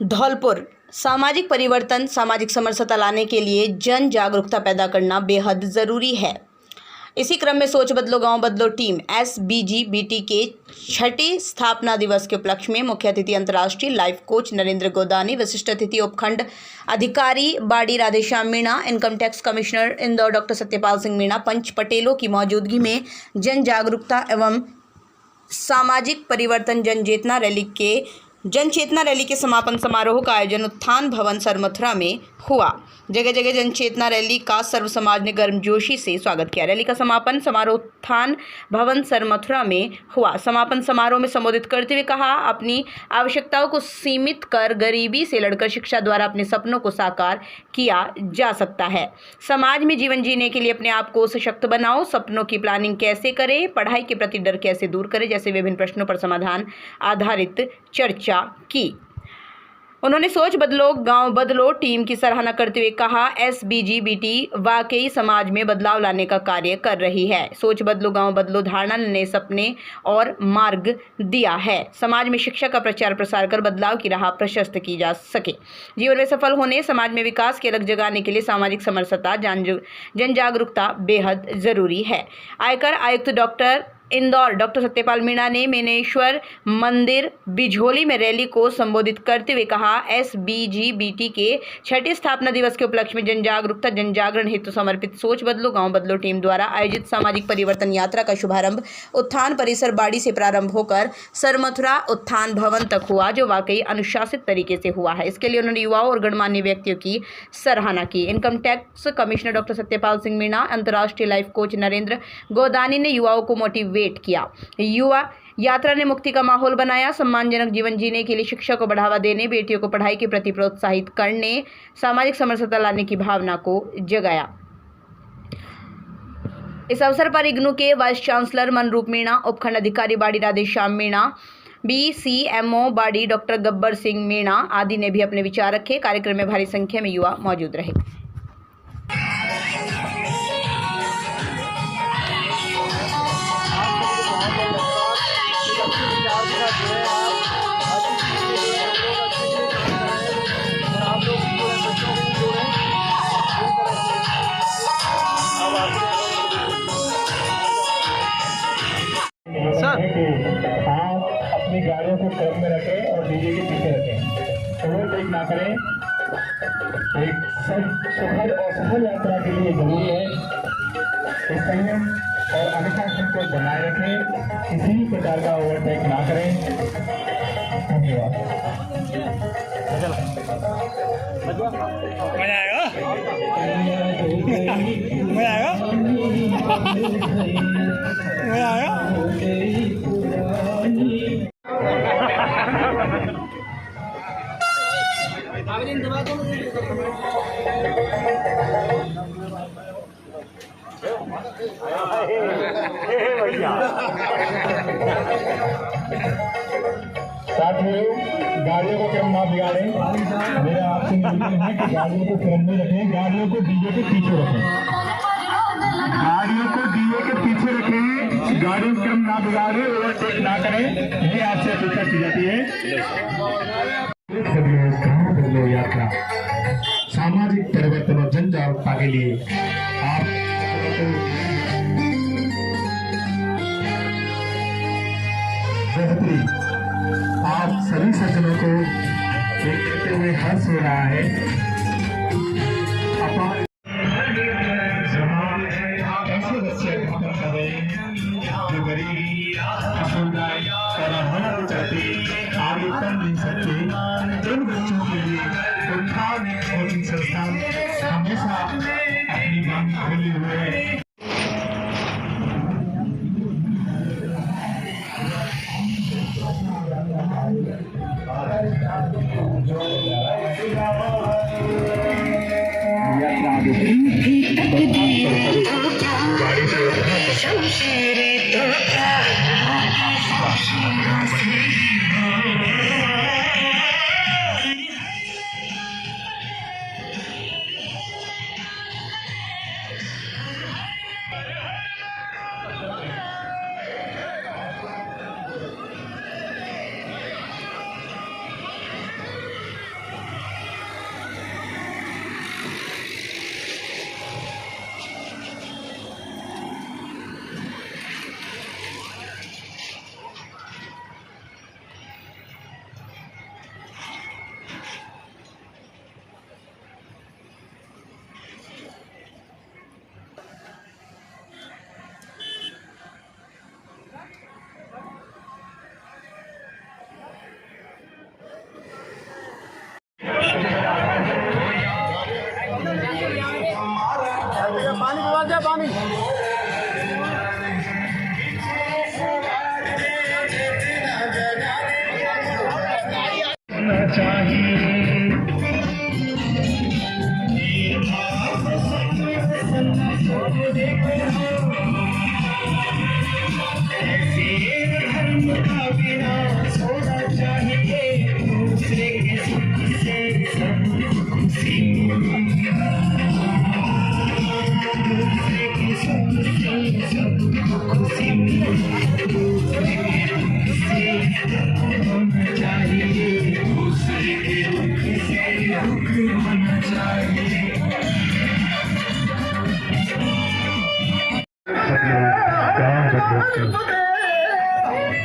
धौलपुर सामाजिक परिवर्तन, सामाजिक समरसता लाने के लिए जन जागरूकता पैदा करना बेहद ज़रूरी है। इसी क्रम में सोच बदलो गांव बदलो टीम SBGBT के छठे स्थापना दिवस के उपलक्ष्य में मुख्य अतिथि अंतर्राष्ट्रीय लाइफ कोच नरेंद्र गोदानी, विशिष्ट अतिथि उपखंड अधिकारी Bari Radheshyam Meena, income tax commissioner Indore doctor Satyapal Singh Meena, पंच पटेलों की मौजूदगी में जन जागरूकता एवं सामाजिक परिवर्तन जन चेतना रैली के समापन समारोह का आयोजन उत्थान भवन सरमथुरा में हुआ। जगह जगह जन चेतना रैली का सर्व समाज ने गर्मजोशी से स्वागत किया। रैली का समापन समारोह उत्थान भवन सरमथुरा में हुआ। समापन समारोह में संबोधित करते हुए कहा, अपनी आवश्यकताओं को सीमित कर गरीबी से लड़कर शिक्षा द्वारा अपने सपनों को साकार किया जा सकता है। समाज में जीवन जीने के लिए अपने आप को सशक्त बनाओ, सपनों की प्लानिंग कैसे करें, पढ़ाई के प्रति डर कैसे दूर करें, जैसे विभिन्न प्रश्नों पर समाधान आधारित चर्चा की। उन्होंने सोच बदलो गांव बदलो टीम की सराहना करते हुए कहा, SBGBT वाकई समाज में बदलाव लाने का कार्य कर रही है। सोच बदलो गांव बदलो धारणा ने नए सपने और मार्ग दिया है। समाज में शिक्षा का प्रचार प्रसार कर बदलाव की राह प्रशस्त की जा सके। जीवन में सफल होने, समाज में विकास की अलग जगाने के लिए सामाजिक समरसता, जन जागरूकता बेहद जरूरी है। आयकर आयुक्त इंदौर डॉक्टर सत्यपाल मीणा ने मेनेश्वर मंदिर बिझोली में रैली को संबोधित करते हुए कहा, SBGBT के छठे स्थापना दिवस के उपलक्ष्य में जन जागरूकता जन जागरण हेतु समर्पित सोच बदलो गांव बदलो टीम द्वारा आयोजित सामाजिक परिवर्तन यात्रा का शुभारंभ उत्थान परिसर बाड़ी से प्रारंभ होकर सरमथुरा उत्थान भवन तक हुआ, जो वाकई अनुशासित तरीके से हुआ है। इसके लिए उन्होंने युवाओं और गणमान्य व्यक्तियों की सराहना की। Income tax commissioner doctor Satyapal Singh Meena, अंतर्राष्ट्रीय लाइफ कोच नरेंद्र गोदानी ने युवाओं को मोटिवेट किया। युवा यात्रा ने मुक्ति का माहौल बनाया, सम्मानजनक जीवन जीने के लिए शिक्षा को बढ़ावा देने, बेटियों को पढ़ाई के प्रति प्रोत्साहित करने, सामाजिक समरसता लाने की भावना को जगाया। इस अवसर पर इग्नू के वाइस चांसलर मनरूप मीणा, उपखंड अधिकारी बाड़ी राधेश्याम मीणा, BCMO बाड़ी डॉक्टर गब्बर सिंह मीणा आदि ने भी अपने विचार रखे। कार्यक्रम में भारी संख्या में युवा मौजूद रहे। आप अपनी गाड़ियों को ट्रक में रखें और डीजे के पीछे रखें। ओवरटेक ना करें। एक सफल और सफल यात्रा के लिए जरूरी है कि संयम और अनुशासन को बनाए रखें, किसी भी प्रकार का ओवरटेक ना करें। धन्यवाद। मजा आएगा? मजा आएगा? मजा आएगा? साथियों, गाड़ियों को क्रम ना बिगाड़ें। मेरा आपसे निवेदन है कि गाड़ियों को क्रम में रखें, गाड़ियों को डीजे के पीछे रखें। गाड़ियों को डीजे के पीछे रखें, गाड़ियों को क्रम ना बिगाड़ें, ओवरटेक ना करें, ये आपसे अपेक्षा की जाती है। गांव बदलो यात्रा सामाजिक परिवर्तन और जन जागरूकता के लिए आप सभी सज्जनों को देखते हुए हर्ष हो रहा है। ऐसे बच्चे कर रहे हैं जो गरीबी समुदाय और होना चाहते, आगे कर नहीं सकते। इन बच्चों के लिए उत्थान कोचिंग संस्थान हमेशा अपनी मांग खोली हुए है।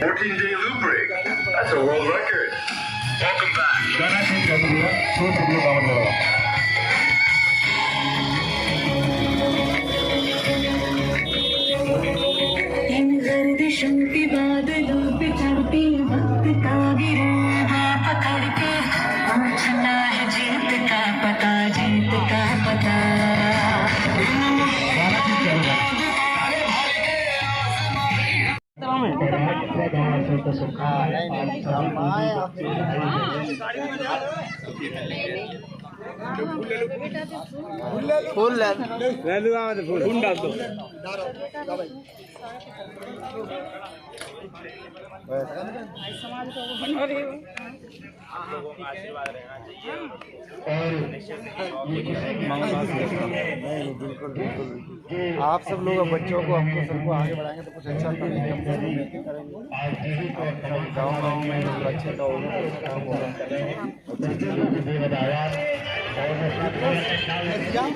14-day loop break. That's a world record. Welcome back. इन गर्दिशों के बादलों पे चढ़ती वक्त का गिरा पकड़ के पूछना है जीत का पता, जीत का पता। आप सब लोग बच्चों को हमको सबको आगे बढ़ाएंगे तो कुछ अच्छा करेंगे। गाँव में अच्छे का होगा तो अच्छा काम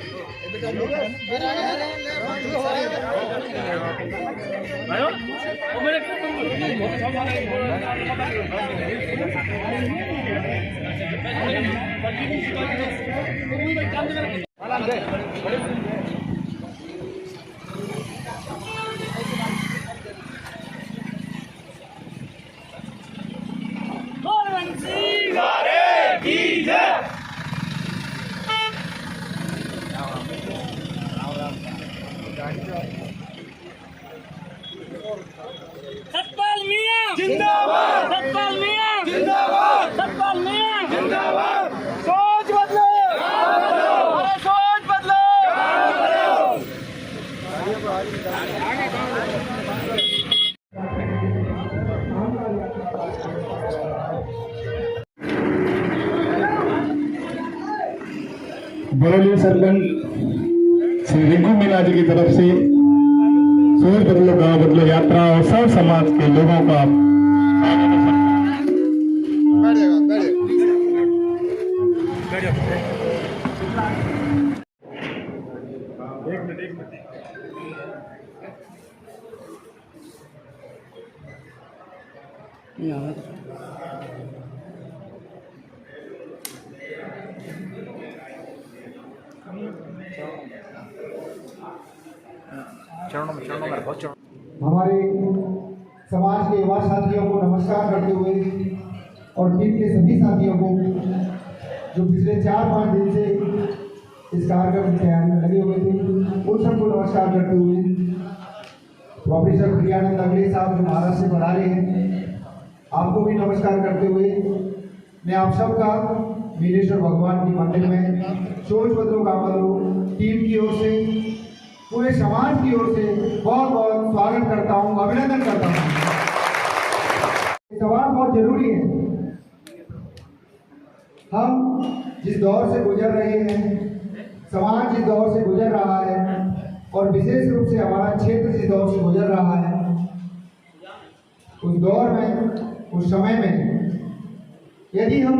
सतपाल मियां जिंदाबाद, सतपाल मियां जिंदाबाद, सतपाल मियां जिंदाबाद। सोच बदलो, अरे सोच बदलो। बरौली सरपंच श्री रिंकू मीना जी की तरफ से सोच बदलो गांव बदलो यात्रा और सब समाज के लोगों का हमारे समाज के युवा साथियों को नमस्कार करते हुए और टीम के सभी साथियों को जो पिछले 4-5 दिन से इस कार्यक्रम की तैयारी में लगे हुए थे उन सबको नमस्कार करते हुए प्रोफेसर प्रियानंद अगले साहब जो महाराष्ट्र से पढ़ा रहे हैं आपको भी नमस्कार करते हुए मैं आप सबका मीनेश्वर भगवान के मंदिर में सोच बदलो गाँव बदलो टीम की ओर से पूरे समाज की ओर से बहुत बहुत स्वागत करता हूँ, अभिनंदन करता हूँ। सवाल बहुत जरूरी है। हम जिस दौर से गुजर रहे हैं, समाज जिस दौर से गुजर रहा है और विशेष रूप से हमारा क्षेत्र जिस दौर से गुजर रहा है, उस दौर में, उस समय में यदि हम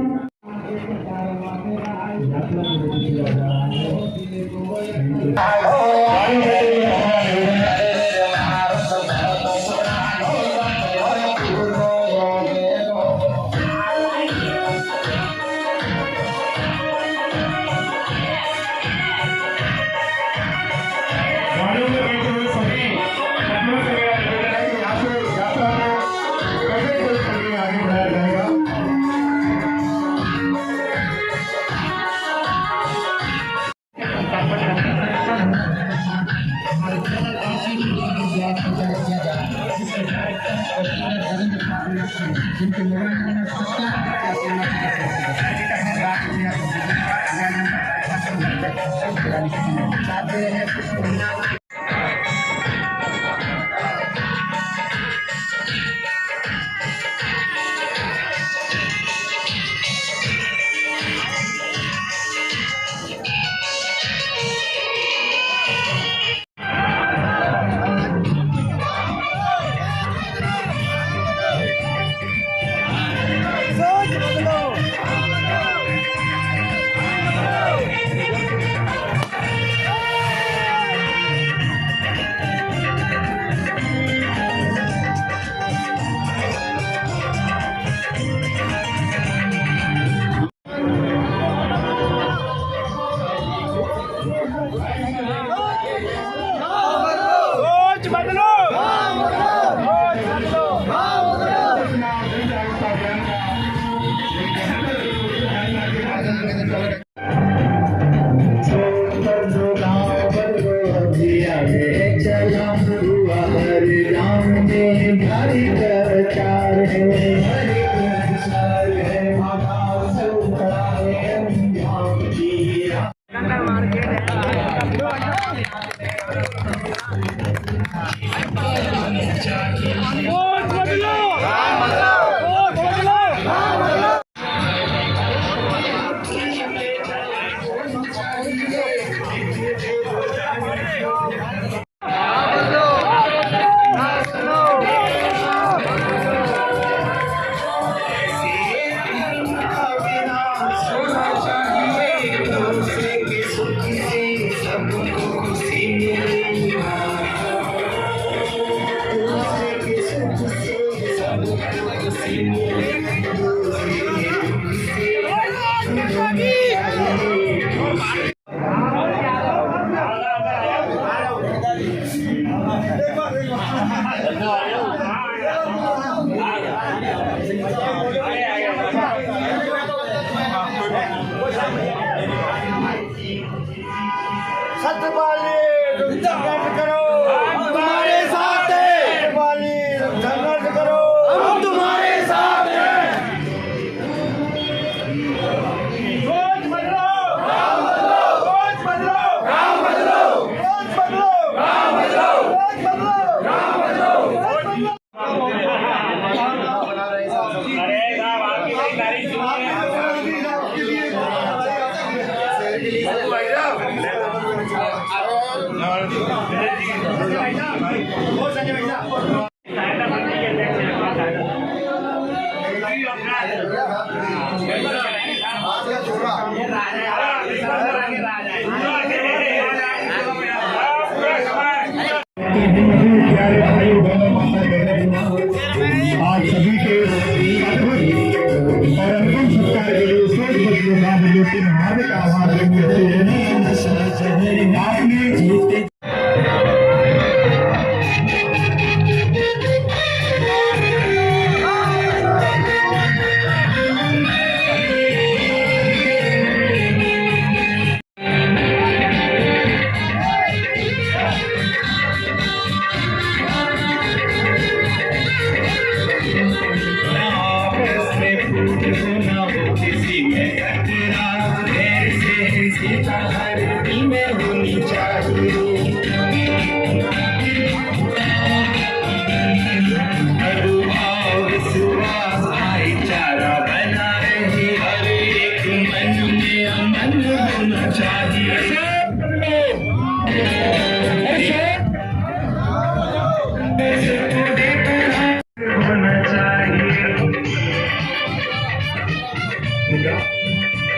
सतपाली तुम संघर्ष करो, हम तुम्हारे साथ हैं। सतपाली तुम संघर्ष करो, हम तुम्हारे साथ हैं। सोच बदलो, काम बदलो, सोच बदलो, काम बदलो, सोच बदलो, काम बदलो, सोच बदलो, काम बदलो, सोच बदलो। अरे साहब आपकी बड़ी तारीफ सुनी है। प्यारे भाई बहनों माता बहनों, आज सभी के अद्भुत और अंतिम संस्कार के लिए सोच बदलो ना बदलो तीन हार्दिक आभार व्यक्त करते हैं। आपने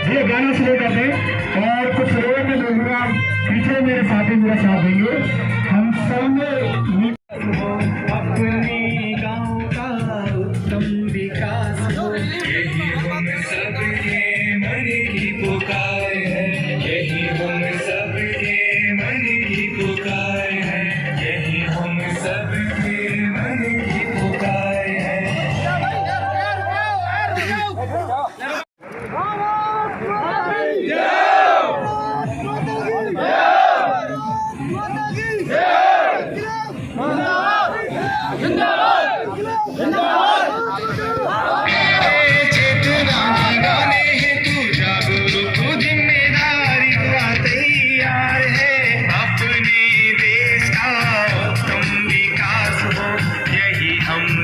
ये गाना शुरू कर दें और कुछ लोगों के दूंगा पीछे मेरे साथी मेरा साथ देंगे। हम सब अपने गांव का उत्तम विकास हो, यही हम सबके मन की पुकार है। यही हम सबके मन की पुकार है। यही हम सबके मन की पुकार है।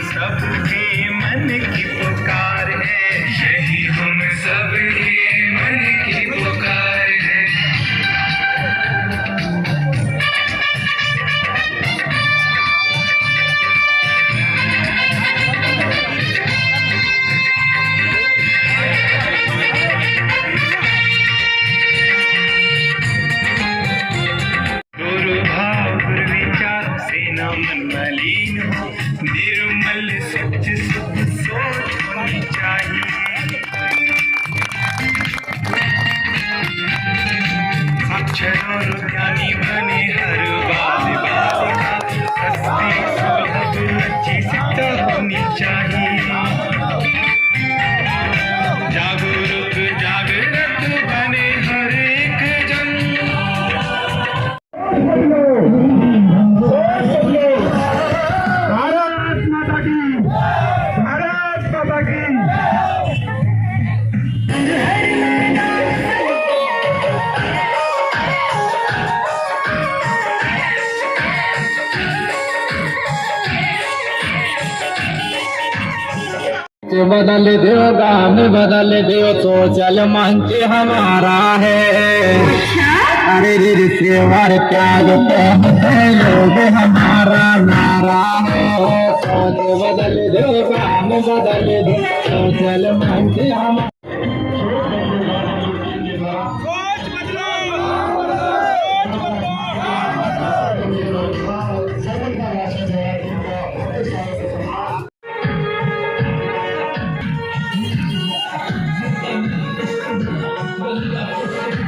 सबके मन की पुकार है। यही हम सबके मन की पुकार है। दुर्भाव दुर्विचारों से न मन मलिन हो, निर्मल सच शुद्ध सोच होनी चाहिए। साक्षर और ज्ञानी बने हर बाल बालिका, सस्ती सुलभ अच्छी शिक्षा होनी चाहिए। जागरूक जागृत बने हर एक जन। भारत माता की, भारत माता की। तो बदल दो गाम बदल दो तो चल मंच हमारा है। अरे रे सेवार त्याग लोग हमारा नारा है। सोच बदल दो गाम बदल दो तो चल मंच हमारा। सोच बदलो, सोच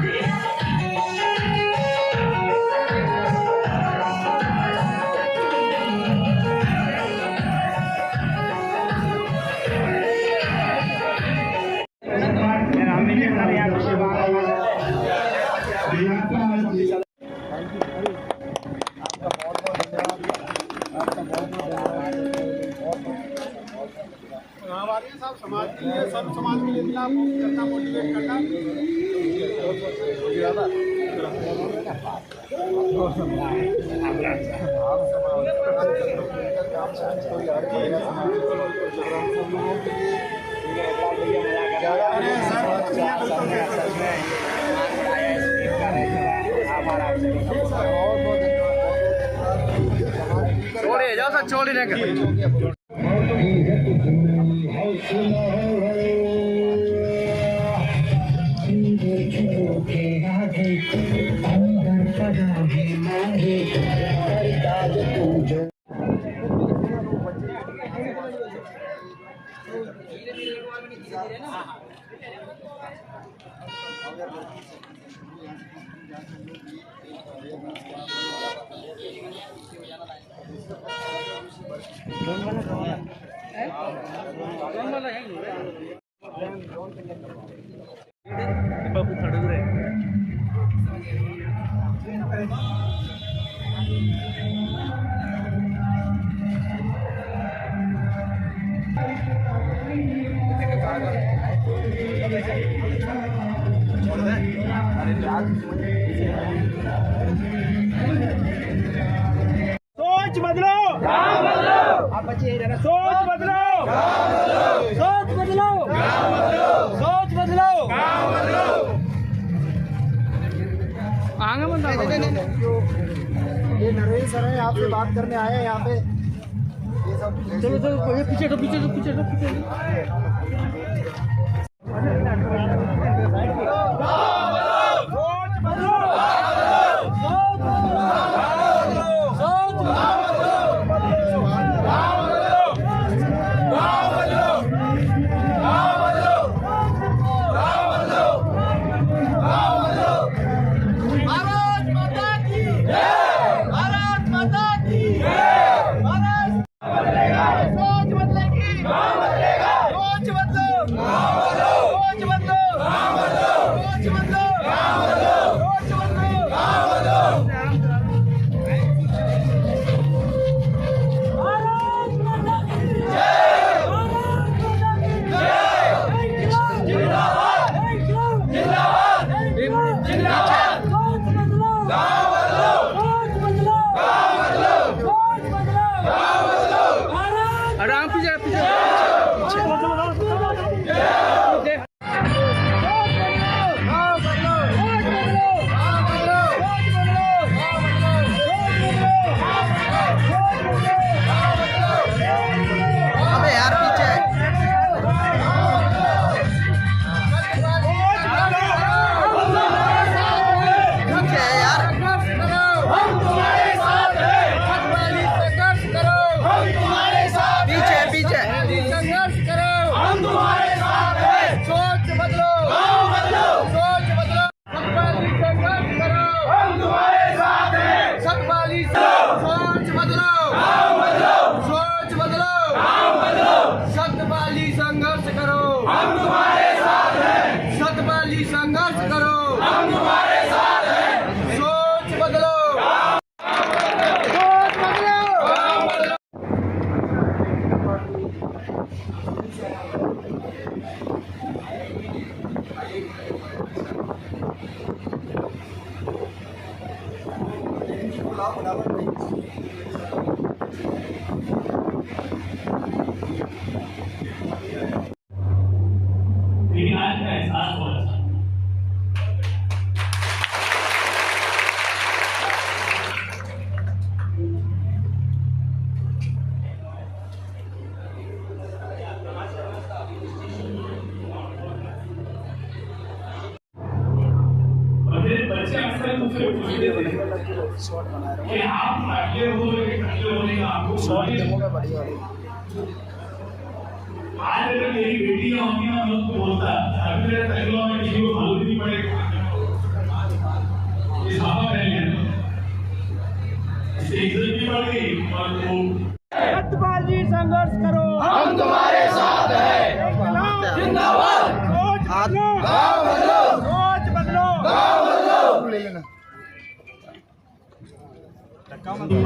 हमारे सब समाज के लिए, सब समाज के लिए बिना करना, मोटिवेट करना। छोड़िए जाओ सर, छोड़ ही नहीं सोच बदलो, गाँव बदलो। आप बच्चे जरा सोच बदलो, गाँव बदलो। सोच बदलो, गाँव बदलो। सोच बदलो, गाँव बदलो। आगे बंदा ये नरवेल सर है, आपसे बात करने आए हैं यहाँ पे। ये सब चलो चलो, ये पीछे तो पीछे तो पीछे तो पीछे। लेकिन आज का एहसास हो रहा था। और मेरे बच्चे अक्सर मुझसे पूछते थे कि आप अगले होने का आपको आज अगर मेरी बेटियां होंगी ना, मैं उसको बोलता अभी मेरे तकलीफ में किसी को मालूम नहीं पड़ेगा ये साफा पहन लिया, इससे इज्जत भी बढ़ गई। और वो सत्यपाली संघर्ष करो, हम तुम्हारे साथ हैं। जिंदाबाद। सोच बदलो, गाँव बदलो, सोच बदलो, गाँव बदलो। ले लेना। सोच बदलो।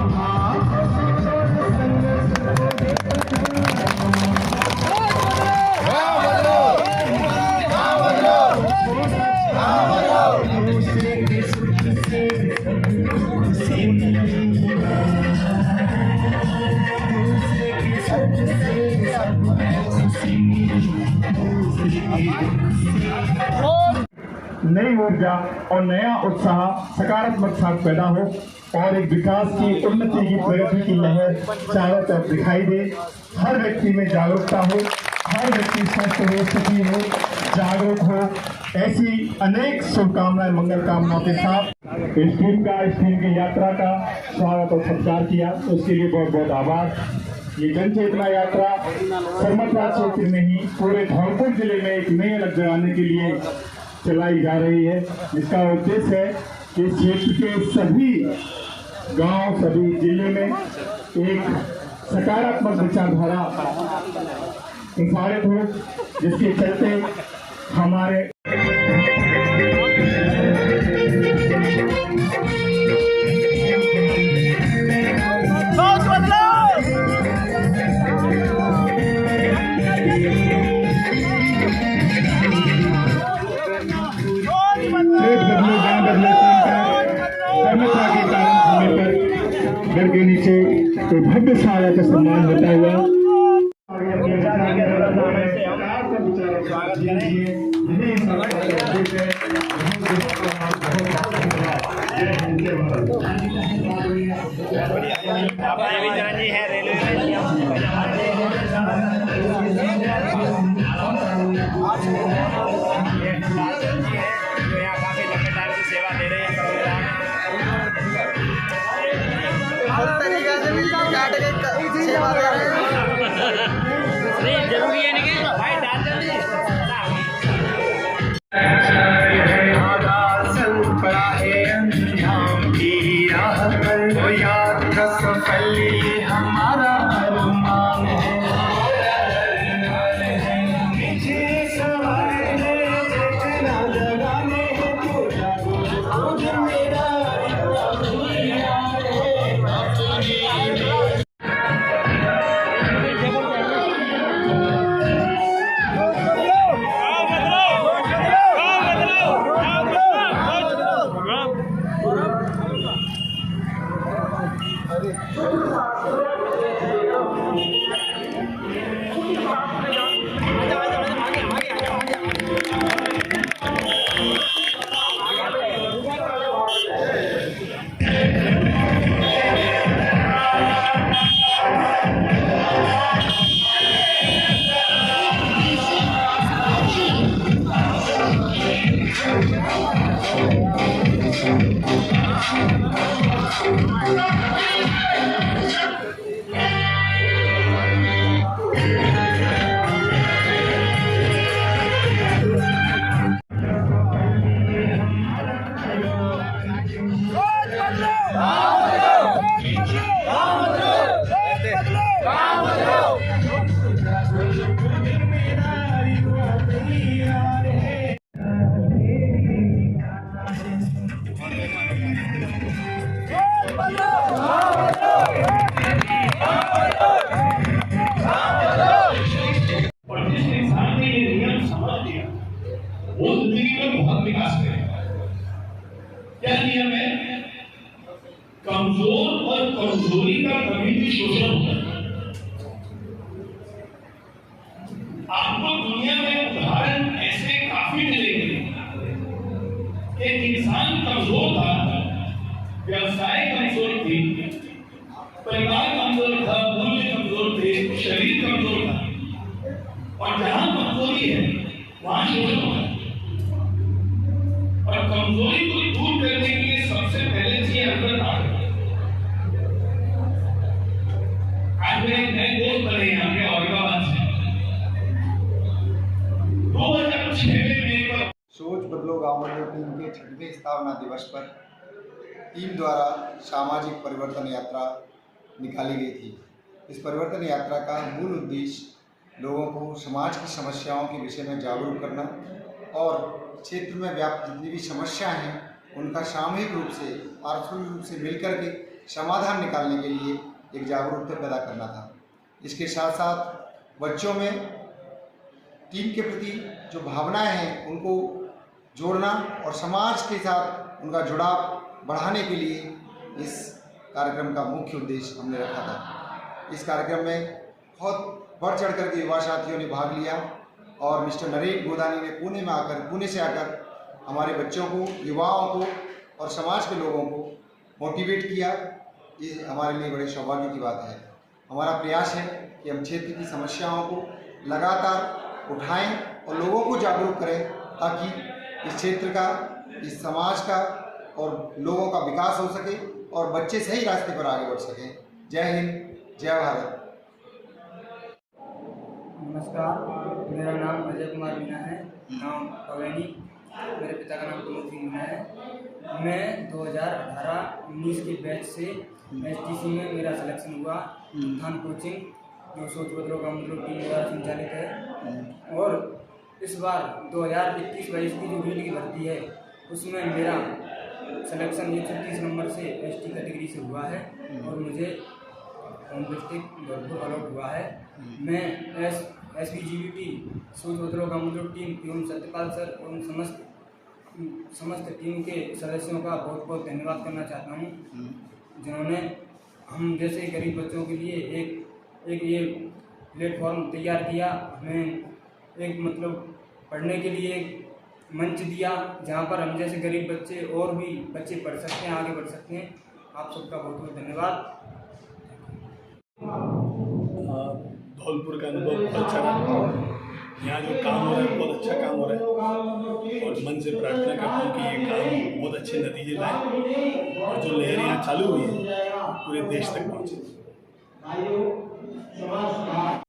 नई ऊर्जा और नया उत्साह, सकारात्मक साथ पैदा हो और एक विकास की, उन्नति की, प्रगति की लहर चारों तरफ दिखाई दे। हर व्यक्ति में जागरूकता हो, हर व्यक्ति स्वस्थ हो, सुखी हो, जागरूक हो। ऐसी अनेक शुभकामनाएं, मंगल कामनाओं के साथ इस टीम की यात्रा का स्वागत और सत्कार किया, उसके लिए बहुत बहुत आभार। ये जन चेतना यात्रा सरमतला क्षेत्र में ही पूरे धौलपुर जिले में एक नई अलग जगाने के लिए चलाई जा रही है, जिसका उद्देश्य है कि इस क्षेत्र के सभी गांव, सभी जिले में एक सकारात्मक विचारधारा प्रसारित हो, जिसके चलते हमारे घर के नीचे तो भव्य स्वागत का सम्मान होता हुआ जरूरी है नहीं भाई डाल हमारा अरमान है। वो जिंदगी में बहुत विकास करेगा। क्या नियम है? कमजोर और कमजोरी का कभी भी शोषण होता है। आपको दुनिया में उदाहरण ऐसे काफी मिलेंगे। एक इंसान कमजोर था, व्यवसाय कमजोर थी, परिवार कमजोर था, मूल्य कमजोर थे, शरीर कमजोर था, और जहां कमजोरी है वहां शोषण होता है। और कमजोरी को दूर करने के लिए सबसे पहले चाहिए अंदर ताकत। आज मेरे नए दोस्त बने यहाँ के औरंगाबाद से। 2006 में सोच बदलो गांव बदलो टीम के 6वें स्थापना दिवस पर टीम द्वारा सामाजिक परिवर्तन यात्रा निकाली गई थी। इस परिवर्तन यात्रा का मूल उद्देश्य लोगों को समाज की समस्याओं के विषय में जागरूक करना और क्षेत्र में व्याप्त जितनी भी समस्याएं हैं उनका सामूहिक रूप से, पारस्परिक रूप से मिलकर के समाधान निकालने के लिए एक जागरूकता पैदा करना था। इसके साथ साथ बच्चों में टीम के प्रति जो भावनाएं हैं उनको जोड़ना और समाज के साथ उनका जुड़ाव बढ़ाने के लिए इस कार्यक्रम का मुख्य उद्देश्य हमने रखा था। इस कार्यक्रम में बहुत बढ़ चढ़ कर के युवा साथियों ने भाग लिया और मिस्टर नरेश गोदानी ने पुणे से आकर हमारे बच्चों को, युवाओं को और समाज के लोगों को मोटिवेट किया। ये हमारे लिए बड़े सौभाग्य की बात है। हमारा प्रयास है कि हम क्षेत्र की समस्याओं को लगातार उठाएं और लोगों को जागरूक करें ताकि इस क्षेत्र का, इस समाज का और लोगों का विकास हो सके और बच्चे सही रास्ते पर आगे बढ़ सकें। जय हिंद, जय भारत। नमस्कार, मेरा नाम अजय कुमार मीना है, गांव पवैनी। मेरे पिता का नाम प्रमोद सिंह मीना है। मैं 2018-19 के बैच से STC में मेरा सिलेक्शन हुआ। थान कोचिंग जो सोच बदलो गाँव बदलो टीम द्वारा संचालित है। और इस बार 2021-22 की जो रीट की भर्ती है उसमें मेरा सिलेक्शन 130 नंबर से ST कैटेगरी से हुआ है और मुझे होम डिस्ट्रिक्ट धौलपुर अलॉट हुआ है। मैं SBGBT सोच बदलो गाँव बदलो टीम एवं सत्यपाल सर एवं समस्त टीम के सदस्यों का बहुत बहुत धन्यवाद करना चाहता हूँ, जिन्होंने हम जैसे गरीब बच्चों के लिए एक ये प्लेटफॉर्म तैयार किया। हमें एक मतलब पढ़ने के लिए एक मंच दिया जहाँ पर हम जैसे गरीब बच्चे और भी बच्चे पढ़ सकते हैं, आगे बढ़ सकते हैं। आप सबका बहुत बहुत धन्यवाद। धौलपुर का अनुभव बहुत अच्छा रहा। यहाँ जो काम हो रहा है बहुत अच्छा काम हो रहा है और मन से प्रार्थना करता हूँ कि ये काम बहुत अच्छे नतीजे लाए और जो लहर यहाँ चालू हुई है पूरे देश तक पहुँचे।